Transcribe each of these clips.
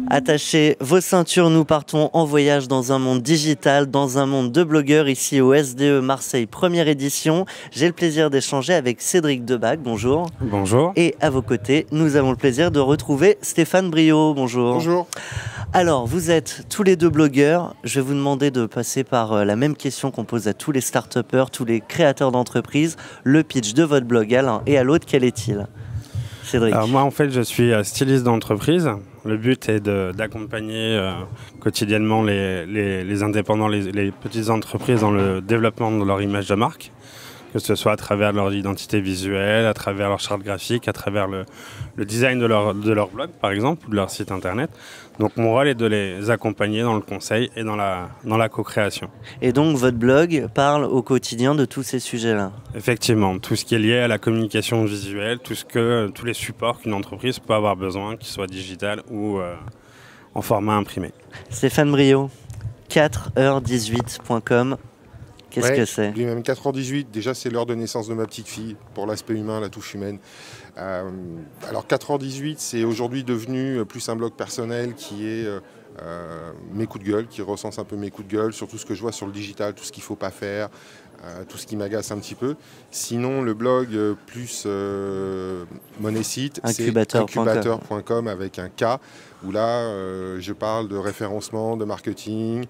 Attachez vos ceintures, nous partons en voyage dans un monde digital, dans un monde de blogueurs, ici au SDE Marseille, première édition. J'ai le plaisir d'échanger avec Cédric Debac, bonjour. Bonjour. Et à vos côtés, nous avons le plaisir de retrouver Stéphane Briot, bonjour. Bonjour. Alors, vous êtes tous les deux blogueurs. Je vais vous demander de passer par la même question qu'on pose à tous les start-upers, tous les créateurs d'entreprises. Le pitch de votre blog à l'un et à l'autre, quel est-il ? Cédric. Alors moi, en fait, je suis styliste d'entreprise. Le but est d'accompagner quotidiennement les indépendants, les petites entreprises dans le développement de leur image de marque, que ce soit à travers leur identité visuelle, à travers leur charte graphique, à travers le design de leur blog, par exemple, ou de leur site internet. Donc mon rôle est de les accompagner dans le conseil et dans la co-création. Et donc votre blog parle au quotidien de tous ces sujets-là ? Effectivement, tout ce qui est lié à la communication visuelle, tous les supports qu'une entreprise peut avoir besoin, qu'ils soient digital ou en format imprimé. Stéphane Briot, 4h18.com. Qu'est-ce que c'est ? Lui-même, 4h18, déjà c'est l'heure de naissance de ma petite fille, pour l'aspect humain, la touche humaine. Alors 4h18, c'est aujourd'hui devenu plus un blog personnel qui est mes coups de gueule, qui recense un peu mes coups de gueule sur tout ce que je vois sur le digital, tout ce qu'il ne faut pas faire, tout ce qui m'agace un petit peu. Sinon, le blog plus Monécite, c'est incubateur.com avec un K, où là, je parle de référencement, de marketing,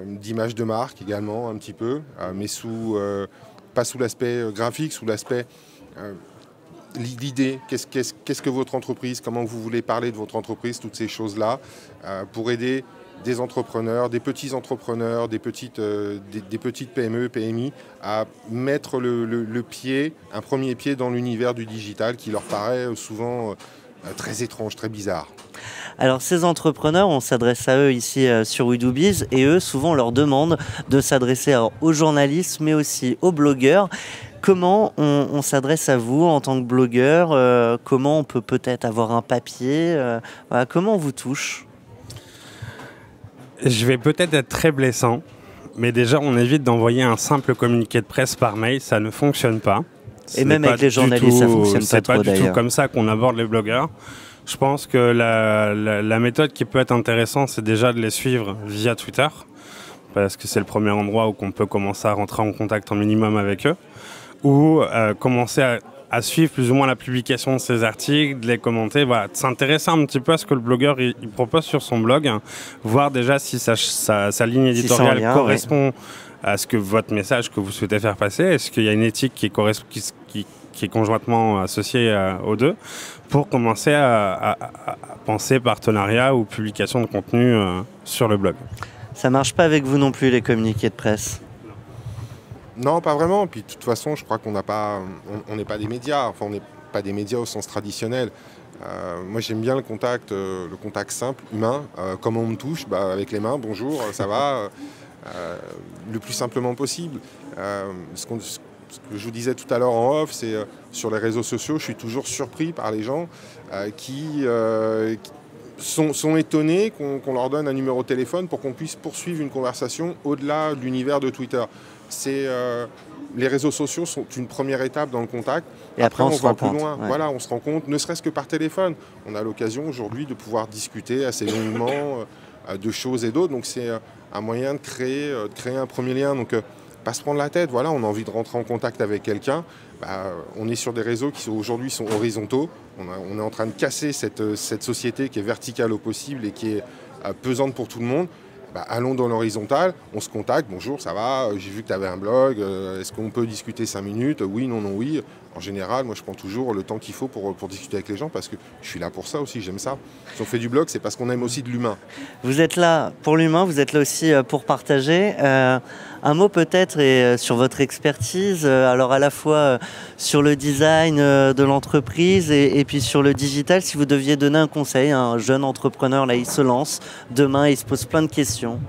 d'image de marque également un petit peu, mais pas sous l'aspect graphique, sous l'aspect l'idée, qu'est-ce que votre entreprise, comment vous voulez parler de votre entreprise, toutes ces choses-là, pour aider des entrepreneurs, des petits entrepreneurs, des petites PME, PMI, à mettre un premier pied dans l'univers du digital qui leur paraît souvent très étrange, très bizarre. Alors ces entrepreneurs, on s'adresse à eux ici sur We Do Biz et eux, souvent on leur demande de s'adresser aux journalistes mais aussi aux blogueurs. Comment on s'adresse à vous en tant que blogueur ? Comment on peut peut-être avoir un papier ? Comment on vous touche ? Je vais peut-être être très blessant, mais déjà on évite d'envoyer un simple communiqué de presse par mail, ça ne fonctionne pas. Et même avec les journalistes, ça ne fonctionne pas trop d'ailleurs. C'est pas du tout comme ça qu'on aborde les blogueurs. Je pense que la méthode qui peut être intéressante, c'est déjà de les suivre via Twitter, parce que c'est le premier endroit où on peut commencer à rentrer en contact en minimum avec eux, ou commencer à suivre plus ou moins la publication de ces articles, de les commenter, voilà, de s'intéresser un petit peu à ce que le blogueur il propose sur son blog, voir déjà si sa ligne éditoriale correspond à ce que votre message que vous souhaitez faire passer, est-ce qu'il y a une éthique qui est conjointement associée aux deux, pour commencer à penser partenariat ou publication de contenu sur le blog. Ça marche pas avec vous non plus, les communiqués de presse ? Non, pas vraiment. Puis de toute façon, je crois qu'on n'est pas des médias. Enfin, on n'est pas des médias au sens traditionnel. Moi, j'aime bien le contact simple, humain. Comment on me touche ? Avec les mains, bonjour, ça va. Le plus simplement possible. Ce que je vous disais tout à l'heure en off, c'est sur les réseaux sociaux, je suis toujours surpris par les gens qui sont étonnés qu'on leur donne un numéro de téléphone pour qu'on puisse poursuivre une conversation au-delà de l'univers de Twitter. Les réseaux sociaux sont une première étape dans le contact. Et après on va plus loin. Ouais. Voilà, on se rend compte, ne serait-ce que par téléphone. On a l'occasion aujourd'hui de pouvoir discuter assez longuement de choses et d'autres. Donc c'est un moyen de créer un premier lien. Donc pas se prendre la tête. Voilà, on a envie de rentrer en contact avec quelqu'un. On est sur des réseaux qui aujourd'hui sont horizontaux. On est en train de casser cette société qui est verticale au possible et qui est pesante pour tout le monde. Allons dans l'horizontal, on se contacte, bonjour, ça va, j'ai vu que tu avais un blog, est-ce qu'on peut discuter 5 minutes ? Oui, non, non, oui. En général, moi je prends toujours le temps qu'il faut pour discuter avec les gens parce que je suis là pour ça aussi, j'aime ça. Si on fait du blog, c'est parce qu'on aime aussi de l'humain. Vous êtes là pour l'humain, vous êtes là aussi pour partager. Un mot peut-être sur votre expertise, alors à la fois sur le design de l'entreprise et puis sur le digital, si vous deviez donner un conseil à un jeune entrepreneur, là il se lance, demain il se pose plein de questions.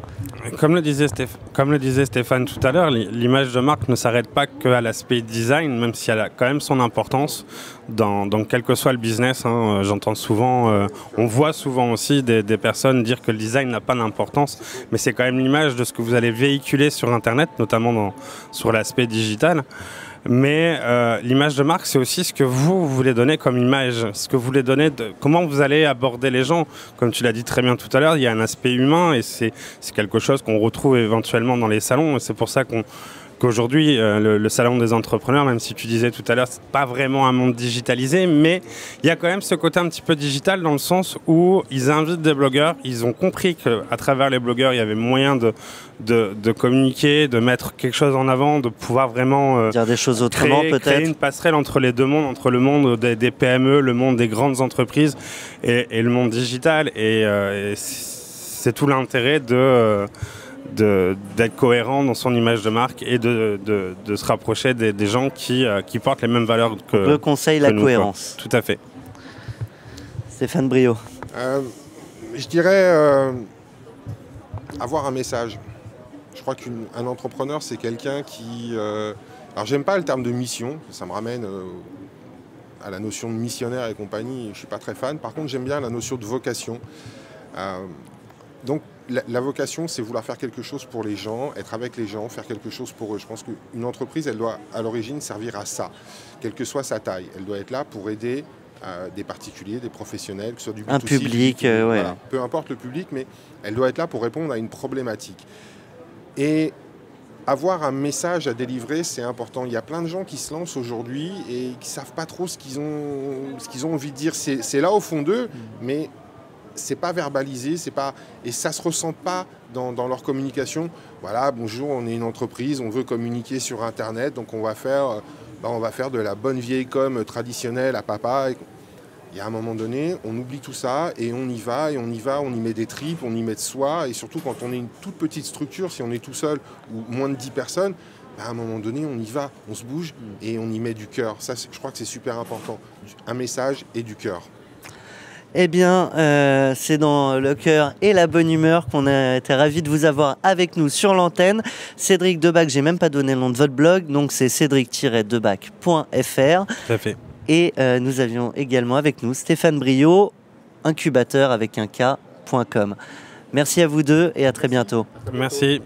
Comme le disait Stéphane tout à l'heure, l'image de marque ne s'arrête pas qu'à l'aspect design, même s'il y a quand même même son importance dans quel que soit le business. Hein. J'entends souvent, on voit souvent aussi des personnes dire que le design n'a pas d'importance, mais c'est quand même l'image de ce que vous allez véhiculer sur Internet, notamment sur l'aspect digital. Mais l'image de marque, c'est aussi ce que vous voulez donner comme image, ce que vous voulez donner, comment vous allez aborder les gens. Comme tu l'as dit très bien tout à l'heure, il y a un aspect humain et c'est quelque chose qu'on retrouve éventuellement dans les salons. Et c'est pour ça qu'aujourd'hui, le salon des entrepreneurs, même si tu disais tout à l'heure, c'est pas vraiment un monde digitalisé, mais il y a quand même ce côté un petit peu digital dans le sens où ils invitent des blogueurs. Ils ont compris qu'à travers les blogueurs, il y avait moyen de communiquer, de mettre quelque chose en avant, de pouvoir vraiment dire des choses autrement, créer une passerelle entre les deux mondes, entre le monde des PME, le monde des grandes entreprises et le monde digital. Et c'est tout l'intérêt d'être cohérent dans son image de marque et de se rapprocher des gens qui portent les mêmes valeurs que le conseil, la cohérence. Tout à fait. Stéphane Briot. Je dirais avoir un message. Je crois qu'un entrepreneur, c'est quelqu'un qui... alors, j'aime pas le terme de mission, ça me ramène à la notion de missionnaire et compagnie, je suis pas très fan. Par contre, j'aime bien la notion de vocation. Donc, la vocation, c'est vouloir faire quelque chose pour les gens, être avec les gens, faire quelque chose pour eux. Je pense qu'une entreprise, elle doit à l'origine servir à ça, quelle que soit sa taille. Elle doit être là pour aider des particuliers, des professionnels, que ce soit du B2C, un public, ouais. Voilà. Peu importe le public, mais elle doit être là pour répondre à une problématique. Et avoir un message à délivrer, c'est important. Il y a plein de gens qui se lancent aujourd'hui et qui ne savent pas trop ce qu'ils ont envie de dire. C'est là au fond d'eux, mais c'est pas verbalisé, et ça se ressent pas dans leur communication. Voilà, bonjour, on est une entreprise, on veut communiquer sur Internet, donc on va faire de la bonne vieille com traditionnelle à papa. Il y a un moment donné, on oublie tout ça et on y va, on y met des tripes, on y met de soi. Et surtout quand on est une toute petite structure, si on est tout seul ou moins de 10 personnes, à un moment donné, on y va, on se bouge et on y met du cœur. Ça, je crois que c'est super important. Un message et du cœur. Eh bien, c'est dans le cœur et la bonne humeur qu'on a été ravis de vous avoir avec nous sur l'antenne. Cédric Debac, j'ai même pas donné le nom de votre blog, donc c'est cédric-debac.fr. Tout à fait. Et nous avions également avec nous Stéphane Briot, incubateur avec un K.com. Merci à vous deux et à très bientôt. Merci.